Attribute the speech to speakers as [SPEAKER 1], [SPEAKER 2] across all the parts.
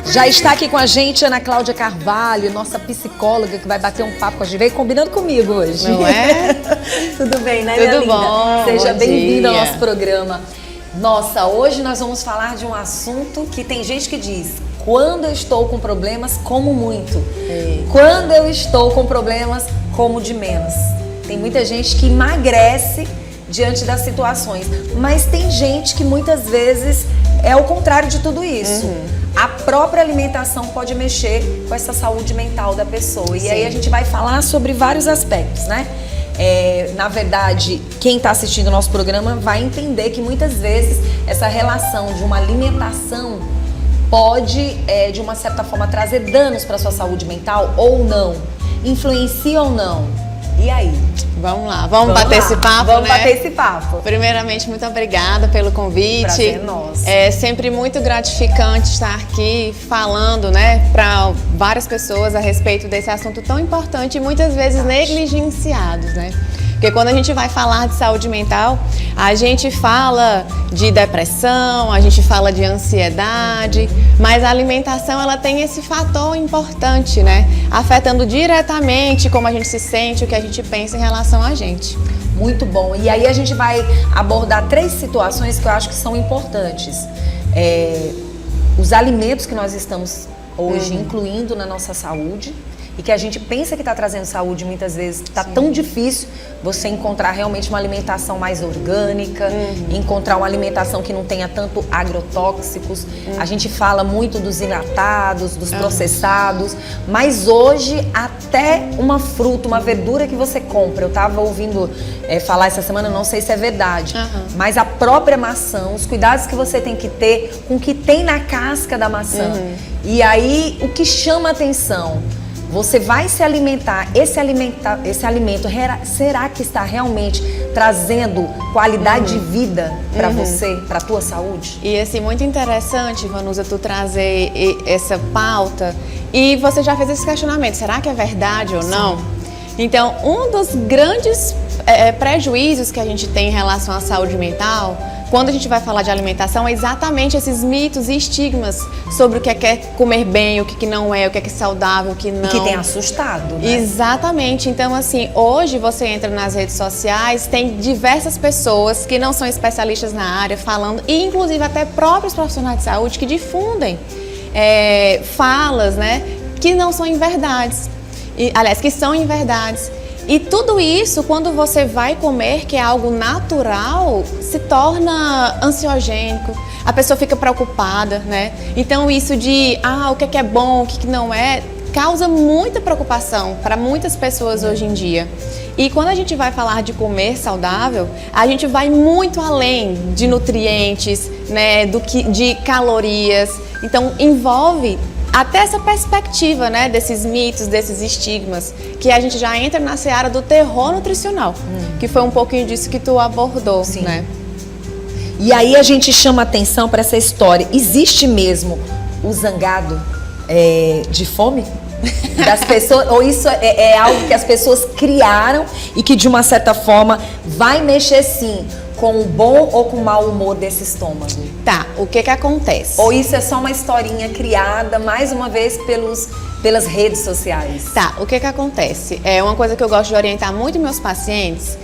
[SPEAKER 1] Já está aqui com a gente Ana Cláudia Carvalho, nossa psicóloga, que vai bater um papo com a gente. Veio combinando comigo hoje.
[SPEAKER 2] Não é?
[SPEAKER 1] Tudo bem, né, minha linda?
[SPEAKER 2] Tudo bom.
[SPEAKER 1] Seja bem-vinda ao
[SPEAKER 2] dia.
[SPEAKER 1] nosso programa. Nossa, hoje nós vamos falar de um assunto que tem gente que diz: quando eu estou com problemas, como muito. Quando eu estou com problemas, como de menos. Tem muita gente que emagrece diante das situações, mas tem gente que muitas vezes é o contrário de tudo isso. A própria alimentação pode mexer com essa saúde mental da pessoa. E aí a gente vai falar sobre vários aspectos, né? Na verdade, quem está assistindo o nosso programa vai entender que muitas vezes essa relação de uma alimentação pode, de uma certa forma, trazer danos para a sua saúde mental ou não, influencia ou não. E aí?
[SPEAKER 2] Vamos lá, vamos bater esse papo,
[SPEAKER 1] Vamos
[SPEAKER 2] né?
[SPEAKER 1] bater esse papo.
[SPEAKER 2] Primeiramente, muito obrigada pelo convite.
[SPEAKER 1] Prazer nosso.
[SPEAKER 2] É sempre muito gratificante estar aqui falando, né, para várias pessoas a respeito desse assunto tão importante e muitas vezes negligenciados, né? Porque quando a gente vai falar de saúde mental, a gente fala de depressão, a gente fala de ansiedade, mas a alimentação ela tem esse fator importante, né? Afetando diretamente como a gente se sente, o que a gente pensa em relação a gente.
[SPEAKER 1] Muito bom. E aí a gente vai abordar 3 situações que eu acho que são importantes. Os alimentos que nós estamos hoje incluindo na nossa saúde e que a gente pensa que está trazendo saúde, muitas vezes está tão difícil você encontrar realmente uma alimentação mais orgânica, encontrar uma alimentação que não tenha tanto agrotóxicos. A gente fala muito dos enlatados, dos processados, mas hoje até uma fruta, uma verdura que você compra, eu estava ouvindo falar essa semana, não sei se é verdade, mas a própria maçã, os cuidados que você tem que ter com o que tem na casca da maçã. E aí, o que chama atenção? Você vai se alimentar, esse alimento será que está realmente trazendo qualidade de vida para você, para a tua saúde?
[SPEAKER 2] E assim, muito interessante, Vanusa, tu trazer essa pauta e você já fez esse questionamento, será que é verdade ou não? Então, um dos grandes prejuízos que a gente tem em relação à saúde mental, quando a gente vai falar de alimentação, é exatamente esses mitos e estigmas sobre o que é comer bem, o que não é, o que é saudável, o que não.
[SPEAKER 1] E que tem assustado, né?
[SPEAKER 2] Exatamente. Então, assim, hoje você entra nas redes sociais, tem diversas pessoas que não são especialistas na área falando, e inclusive até próprios profissionais de saúde que difundem falas, né, que não são inverdades. Aliás, que são inverdades. E tudo isso, quando você vai comer, que é algo natural, se torna ansiogênico, a pessoa fica preocupada, né? Então isso de, o que é bom, o que não é, causa muita preocupação para muitas pessoas hoje em dia. E quando a gente vai falar de comer saudável, a gente vai muito além de nutrientes, né, de calorias. Então envolve até essa perspectiva, né, desses mitos, desses estigmas, que a gente já entra na seara do terror nutricional, que foi um pouquinho disso que tu abordou, né?
[SPEAKER 1] E aí a gente chama atenção para essa história. Existe mesmo o zangado de fome das pessoas? Ou isso é algo que as pessoas criaram e que de uma certa forma vai mexer sim com o bom ou com o mau humor desse estômago?
[SPEAKER 2] Tá, o que acontece?
[SPEAKER 1] Ou isso é só uma historinha criada, mais uma vez, pelas redes sociais?
[SPEAKER 2] Tá, o que acontece? É uma coisa que eu gosto de orientar muito meus pacientes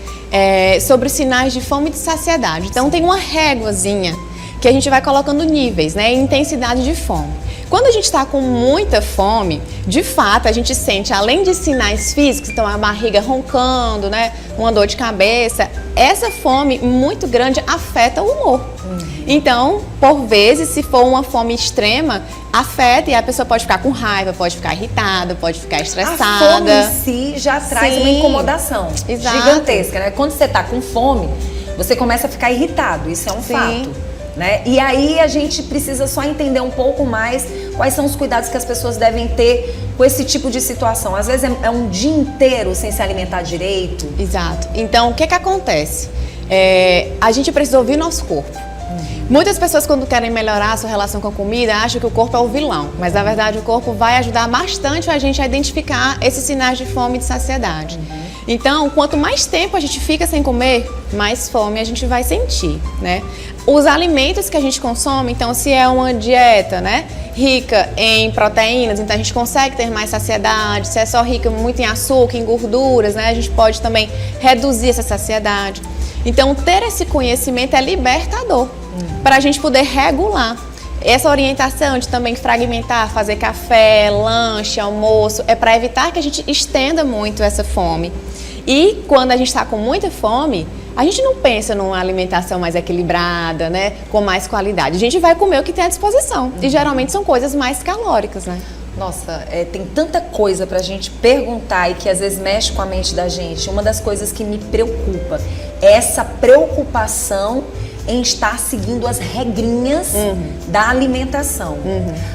[SPEAKER 2] sobre os sinais de fome e de saciedade. Então tem uma réguazinha que a gente vai colocando níveis, né, intensidade de fome. Quando a gente está com muita fome, de fato, a gente sente, além de sinais físicos, então a barriga roncando, né, uma dor de cabeça, essa fome muito grande afeta o humor. Então, por vezes, se for uma fome extrema, afeta e a pessoa pode ficar com raiva, pode ficar irritada, pode ficar estressada.
[SPEAKER 1] A fome em si já traz uma incomodação gigantesca, né? Quando você está com fome, você começa a ficar irritado, isso é um fato. Né? E aí a gente precisa só entender um pouco mais quais são os cuidados que as pessoas devem ter com esse tipo de situação. Às vezes é um dia inteiro sem se alimentar direito.
[SPEAKER 2] Exato. Então, o que acontece? A gente precisa ouvir nosso corpo. Muitas pessoas, quando querem melhorar a sua relação com a comida, acham que o corpo é o vilão. Mas, na verdade, o corpo vai ajudar bastante a gente a identificar esses sinais de fome e de saciedade. Então, quanto mais tempo a gente fica sem comer, mais fome a gente vai sentir, né? Os alimentos que a gente consome, então, se é uma dieta, né, rica em proteínas, então a gente consegue ter mais saciedade. Se é só rica muito em açúcar, em gorduras, né, a gente pode também reduzir essa saciedade. Então, ter esse conhecimento é libertador para a gente poder regular. Essa orientação de também fragmentar, fazer café, lanche, almoço, é para evitar que a gente estenda muito essa fome. E quando a gente está com muita fome, a gente não pensa numa alimentação mais equilibrada, né, com mais qualidade. A gente vai comer o que tem à disposição. E geralmente são coisas mais calóricas, né?
[SPEAKER 1] Nossa, tem tanta coisa pra gente perguntar e que às vezes mexe com a mente da gente. Uma das coisas que me preocupa é essa preocupação em estar seguindo as regrinhas da alimentação.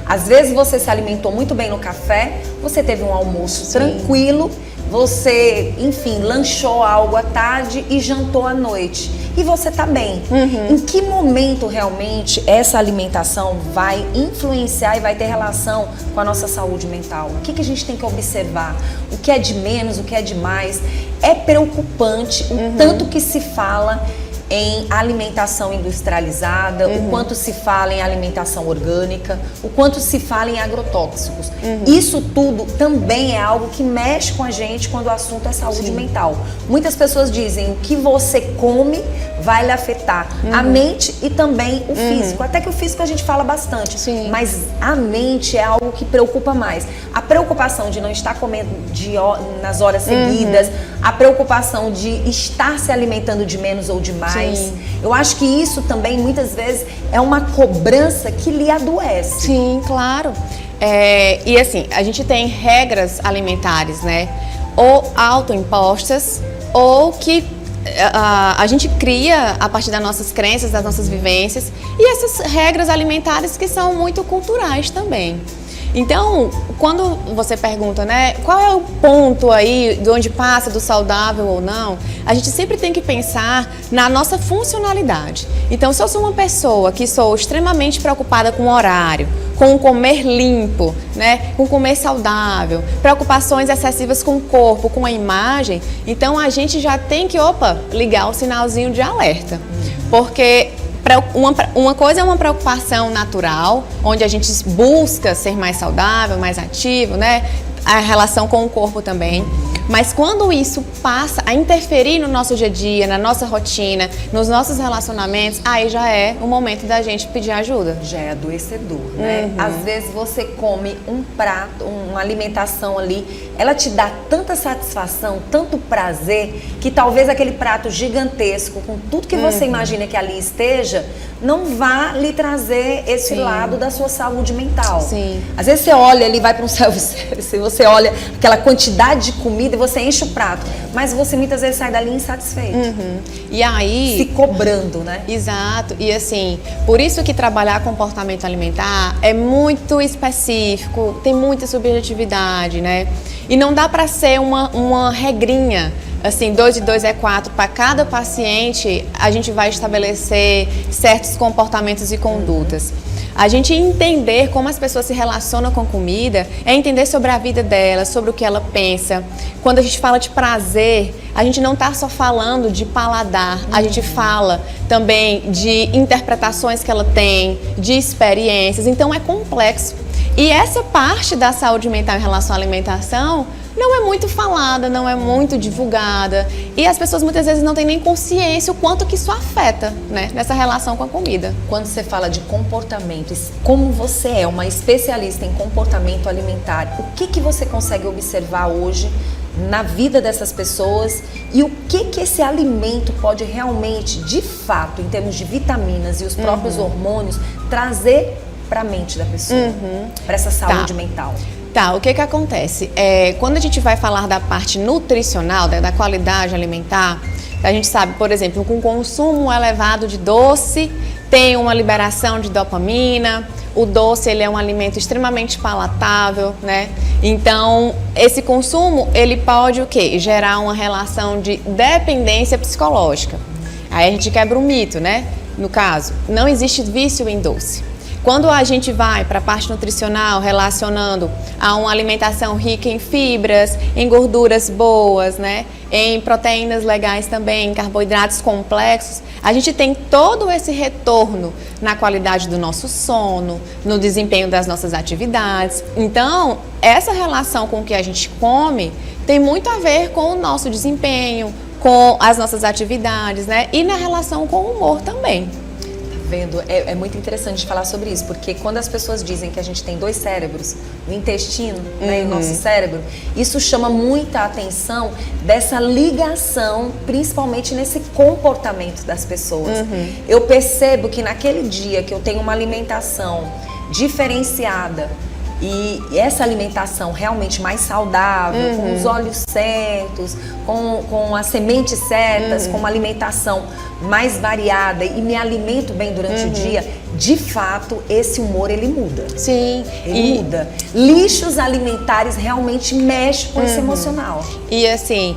[SPEAKER 1] Às vezes você se alimentou muito bem no café, você teve um almoço tranquilo, você, enfim, lanchou algo à tarde e jantou à noite. E você tá bem. Em que momento realmente essa alimentação vai influenciar e vai ter relação com a nossa saúde mental? O que a gente tem que observar? O que é de menos, o que é de mais? É preocupante o tanto que se fala em alimentação industrializada, o quanto se fala em alimentação orgânica, o quanto se fala em agrotóxicos. Isso tudo também é algo que mexe com a gente quando o assunto é saúde mental. Muitas pessoas dizem o que você come vai lhe afetar a mente e também o físico. Até que o físico a gente fala bastante, mas a mente é algo que preocupa mais. A preocupação de não estar comendo nas horas seguidas, a preocupação de estar se alimentando de menos ou de mais. Eu acho que isso também muitas vezes é uma cobrança que lhe adoece.
[SPEAKER 2] Sim, claro. E assim, a gente tem regras alimentares, né? Ou autoimpostas, ou que a gente cria a partir das nossas crenças, das nossas vivências, e essas regras alimentares que são muito culturais também. Então, quando você pergunta, né, qual é o ponto aí de onde passa do saudável ou não, a gente sempre tem que pensar na nossa funcionalidade. Então, se eu sou uma pessoa que sou extremamente preocupada com o horário, com o comer limpo, né, com o comer saudável, preocupações excessivas com o corpo, com a imagem, então a gente já tem que, ligar o sinalzinho de alerta. Porque uma coisa é uma preocupação natural, onde a gente busca ser mais saudável, mais ativo, né? A relação com o corpo também. Mas quando isso passa a interferir no nosso dia a dia, na nossa rotina, nos nossos relacionamentos, aí já é o momento da gente pedir ajuda.
[SPEAKER 1] Já é adoecedor, né? Às vezes você come um prato, uma alimentação ali, ela te dá tanta satisfação, tanto prazer, que talvez aquele prato gigantesco, com tudo que você imagina que ali esteja, não vá lhe trazer esse lado da sua saúde mental.
[SPEAKER 2] Sim.
[SPEAKER 1] Às vezes você olha ali, vai para um self-service, você olha aquela quantidade de comida e você enche o prato, mas você muitas vezes sai dali insatisfeito.
[SPEAKER 2] E aí...
[SPEAKER 1] se cobrando, né?
[SPEAKER 2] Exato. E assim, por isso que trabalhar comportamento alimentar é muito específico, tem muita subjetividade, né? E não dá para ser uma regrinha, assim, 2 e 2 é 4. Para cada paciente, a gente vai estabelecer certos comportamentos e condutas. A gente entender como as pessoas se relacionam com comida é entender sobre a vida dela, sobre o que ela pensa. Quando a gente fala de prazer, a gente não está só falando de paladar, a gente fala também de interpretações que ela tem, de experiências, então é complexo. E essa parte da saúde mental em relação à alimentação não é muito falada, não é muito divulgada, e as pessoas muitas vezes não têm nem consciência o quanto que isso afeta, né, nessa relação com a comida.
[SPEAKER 1] Quando você fala de comportamento, como você é uma especialista em comportamento alimentar, o que você consegue observar hoje na vida dessas pessoas e o que esse alimento pode realmente, de fato, em termos de vitaminas e os próprios hormônios, trazer para a mente da pessoa, para essa saúde mental?
[SPEAKER 2] Tá, o que acontece? Quando a gente vai falar da parte nutricional, da qualidade alimentar, a gente sabe, por exemplo, com consumo elevado de doce, tem uma liberação de dopamina, o doce ele é um alimento extremamente palatável, né? Então, esse consumo, ele pode o quê? Gerar uma relação de dependência psicológica. Aí a gente quebra o mito, né? No caso, não existe vício em doce. Quando a gente vai para a parte nutricional, relacionando a uma alimentação rica em fibras, em gorduras boas, né? Em proteínas legais também, em carboidratos complexos, a gente tem todo esse retorno na qualidade do nosso sono, no desempenho das nossas atividades. Então, essa relação com o que a gente come tem muito a ver com o nosso desempenho, com as nossas atividades, né? E na relação com o humor também.
[SPEAKER 1] Vendo, é muito interessante falar sobre isso, porque quando as pessoas dizem que a gente tem 2 cérebros, o intestino, né, e o nosso cérebro, isso chama muita atenção dessa ligação, principalmente nesse comportamento das pessoas. Eu percebo que naquele dia que eu tenho uma alimentação diferenciada, e essa alimentação realmente mais saudável, com os óleos certos, com as sementes certas, com uma alimentação mais variada e me alimento bem durante o dia, de fato, esse humor ele muda.
[SPEAKER 2] Sim.
[SPEAKER 1] Ele muda. Lixos alimentares realmente mexem com esse emocional.
[SPEAKER 2] E assim,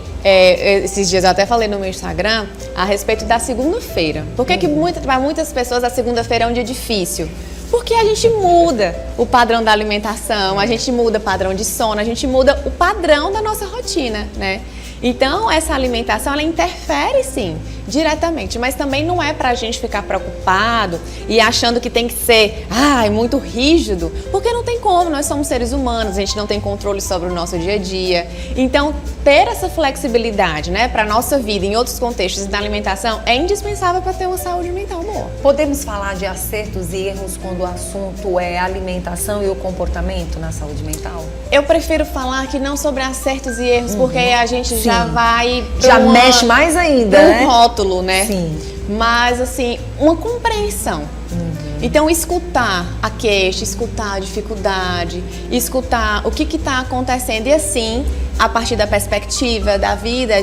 [SPEAKER 2] esses dias eu até falei no meu Instagram a respeito da segunda-feira. Por que para muitas pessoas a segunda-feira é um dia difícil? Porque a gente muda o padrão da alimentação, a gente muda o padrão de sono, a gente muda o padrão da nossa rotina, né? Então, essa alimentação, ela interfere sim, diretamente, mas também não é pra gente ficar preocupado e achando que tem que ser, muito rígido, porque não tem como, nós somos seres humanos, a gente não tem controle sobre o nosso dia a dia. Então, ter essa flexibilidade, né, pra nossa vida em outros contextos da alimentação é indispensável para ter uma saúde mental boa.
[SPEAKER 1] Podemos falar de acertos e erros quando o assunto é a alimentação e o comportamento na saúde mental?
[SPEAKER 2] Eu prefiro falar que não sobre acertos e erros, porque a gente já vai
[SPEAKER 1] mexe mais ainda,
[SPEAKER 2] um rótulo, né?
[SPEAKER 1] Sim.
[SPEAKER 2] Mas assim, uma compreensão. Então, escutar a queixa, escutar a dificuldade, escutar o que está acontecendo e assim, a partir da perspectiva da vida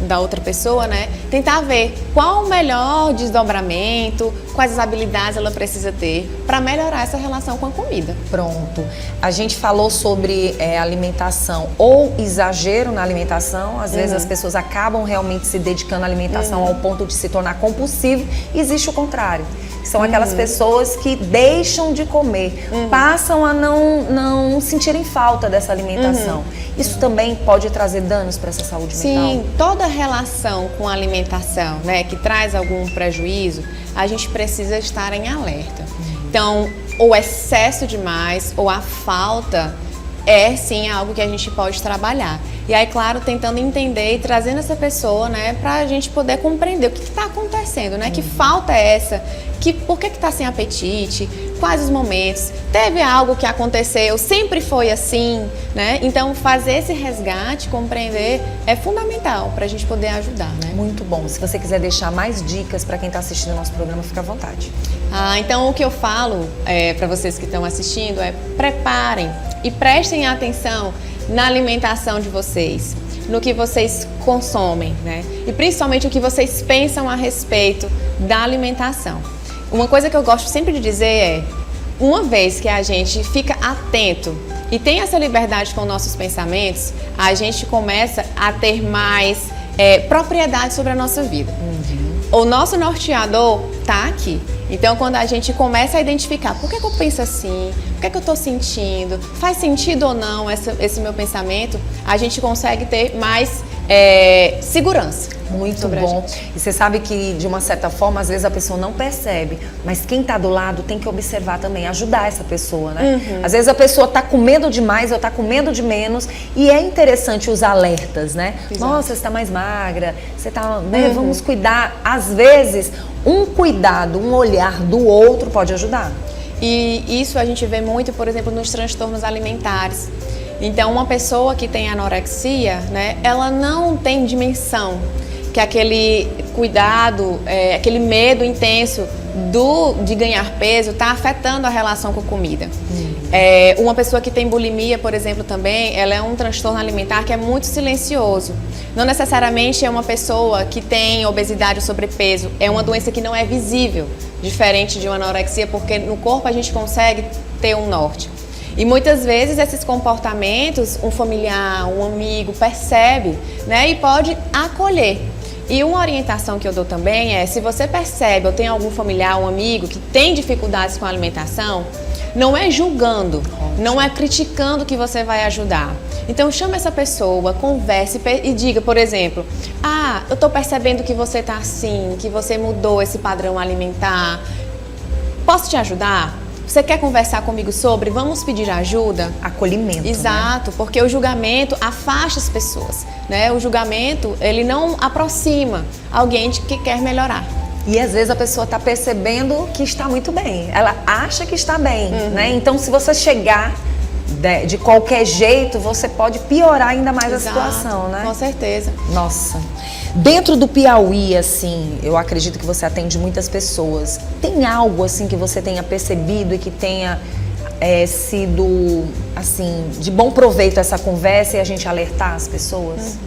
[SPEAKER 2] da outra pessoa, né? Tentar ver qual o melhor desdobramento, quais as habilidades ela precisa ter para melhorar essa relação com a comida.
[SPEAKER 1] Pronto. A gente falou sobre alimentação ou exagero na alimentação. Às vezes as pessoas acabam realmente se dedicando à alimentação ao ponto de se tornar compulsivo. Existe o contrário. São aquelas pessoas que deixam de comer, passam a não sentirem falta dessa alimentação. Isso também pode trazer danos para essa saúde mental?
[SPEAKER 2] Sim, toda relação com a alimentação, né, que traz algum prejuízo, a gente precisa estar em alerta. Então, o excesso demais ou a falta é sim algo que a gente pode trabalhar. E aí, claro, tentando entender e trazendo essa pessoa, né, pra gente poder compreender o que está acontecendo, né? Que falta é essa? Por que está sem apetite? Quais os momentos? Teve algo que aconteceu? Sempre foi assim, né? Então, fazer esse resgate, compreender, é fundamental para a gente poder ajudar, né?
[SPEAKER 1] Muito bom. Se você quiser deixar mais dicas para quem está assistindo o nosso programa, fica à vontade.
[SPEAKER 2] Então, o que eu falo para vocês que estão assistindo é preparem e prestem atenção na alimentação de vocês, no que vocês consomem, né? E principalmente o que vocês pensam a respeito da alimentação. Uma coisa que eu gosto sempre de dizer é, uma vez que a gente fica atento e tem essa liberdade com nossos pensamentos, a gente começa a ter mais propriedade sobre a nossa vida. O nosso norteador está aqui. Então, quando a gente começa a identificar por que eu penso assim, o que eu estou sentindo, faz sentido ou não esse meu pensamento, a gente consegue ter mais segurança.
[SPEAKER 1] Muito bom. E você sabe que, de uma certa forma, às vezes a pessoa não percebe, mas quem está do lado tem que observar também, ajudar essa pessoa, né? Às vezes a pessoa está com medo de mais ou está com medo de menos e é interessante os alertas, né? Exato. Nossa, você está mais magra, você está, né? Vamos cuidar. Às vezes, um cuidado, um olhar do outro pode ajudar.
[SPEAKER 2] E isso a gente vê muito, por exemplo, nos transtornos alimentares. Então, uma pessoa que tem anorexia, né, ela não tem dimensão que aquele cuidado, aquele medo intenso de ganhar peso está afetando a relação com a comida. Uma pessoa que tem bulimia, por exemplo, também, ela é um transtorno alimentar que é muito silencioso. Não necessariamente é uma pessoa que tem obesidade ou sobrepeso, é uma doença que não é visível, diferente de uma anorexia, porque no corpo a gente consegue ter um norte. E muitas vezes esses comportamentos, um familiar, um amigo percebe, né, e pode acolher. E uma orientação que eu dou também é, se você percebe ou tem algum familiar, um amigo que tem dificuldades com a alimentação, não é julgando, não é criticando que você vai ajudar. Então chama essa pessoa, converse e diga, por exemplo, eu estou percebendo que você está assim, que você mudou esse padrão alimentar, posso te ajudar? Você quer conversar comigo sobre? Vamos pedir ajuda?
[SPEAKER 1] Acolhimento.
[SPEAKER 2] Exato, né? Porque o julgamento afasta as pessoas, né? O julgamento, ele não aproxima alguém que quer melhorar.
[SPEAKER 1] E às vezes a pessoa está percebendo que está muito bem. Ela acha que está bem, né? Então, se você chegar de qualquer jeito, você pode piorar ainda mais a situação, né?
[SPEAKER 2] Com certeza.
[SPEAKER 1] Nossa. Dentro do Piauí, assim, eu acredito que você atende muitas pessoas. Tem algo, assim, que você tenha percebido e que tenha sido, assim, de bom proveito essa conversa e a gente alertar as pessoas?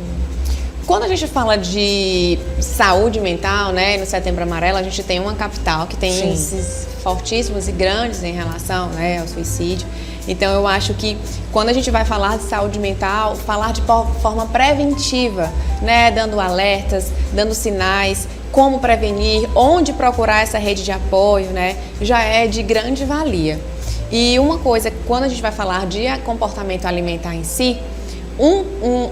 [SPEAKER 2] Quando a gente fala de saúde mental, né, no Setembro Amarelo, a gente tem uma capital que tem índices fortíssimos e grandes em relação, né, ao suicídio. Então, eu acho que quando a gente vai falar de saúde mental, falar de forma preventiva, né, dando alertas, dando sinais, como prevenir, onde procurar essa rede de apoio, né, já é de grande valia. E uma coisa, quando a gente vai falar de comportamento alimentar em si,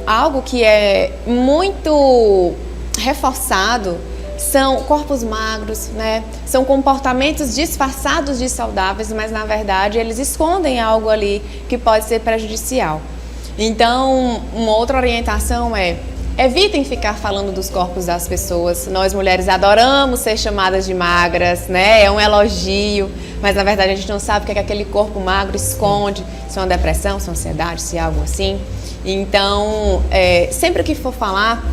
[SPEAKER 2] algo que é muito reforçado são corpos magros, né? São comportamentos disfarçados de saudáveis, mas na verdade eles escondem algo ali que pode ser prejudicial. Então, uma outra orientação é: evitem ficar falando dos corpos das pessoas. Nós mulheres adoramos ser chamadas de magras, né? É um elogio, mas na verdade a gente não sabe o que aquele corpo magro esconde, se é uma depressão, se é ansiedade, se é algo assim. Então, sempre que for falar,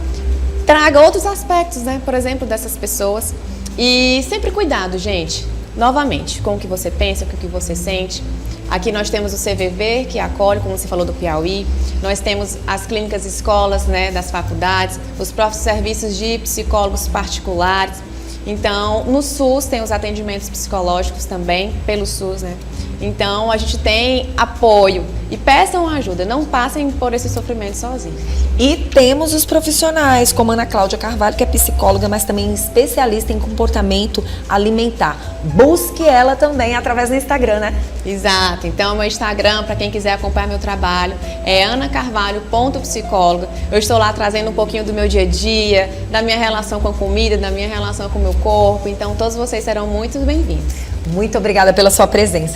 [SPEAKER 2] traga outros aspectos, né? Por exemplo, dessas pessoas. E sempre cuidado, gente, novamente, com o que você pensa, com o que você sente. Aqui nós temos o CVV, que acolhe, como você falou, do Piauí. Nós temos as clínicas escolas, né, das faculdades, os próprios serviços de psicólogos particulares. Então, no SUS tem os atendimentos psicológicos também, pelo SUS, né? Então, a gente tem apoio e peçam ajuda, não passem por esse sofrimento sozinhos.
[SPEAKER 1] E temos os profissionais, como a Ana Cláudia Carvalho, que é psicóloga, mas também especialista em comportamento alimentar. Busque ela também através do Instagram, né?
[SPEAKER 2] Exato. Então, meu Instagram, para quem quiser acompanhar meu trabalho, é anacarvalho.psicóloga. Eu estou lá trazendo um pouquinho do meu dia a dia, da minha relação com a comida, da minha relação com o meu corpo. Então, todos vocês serão muito bem-vindos.
[SPEAKER 1] Muito obrigada pela sua presença.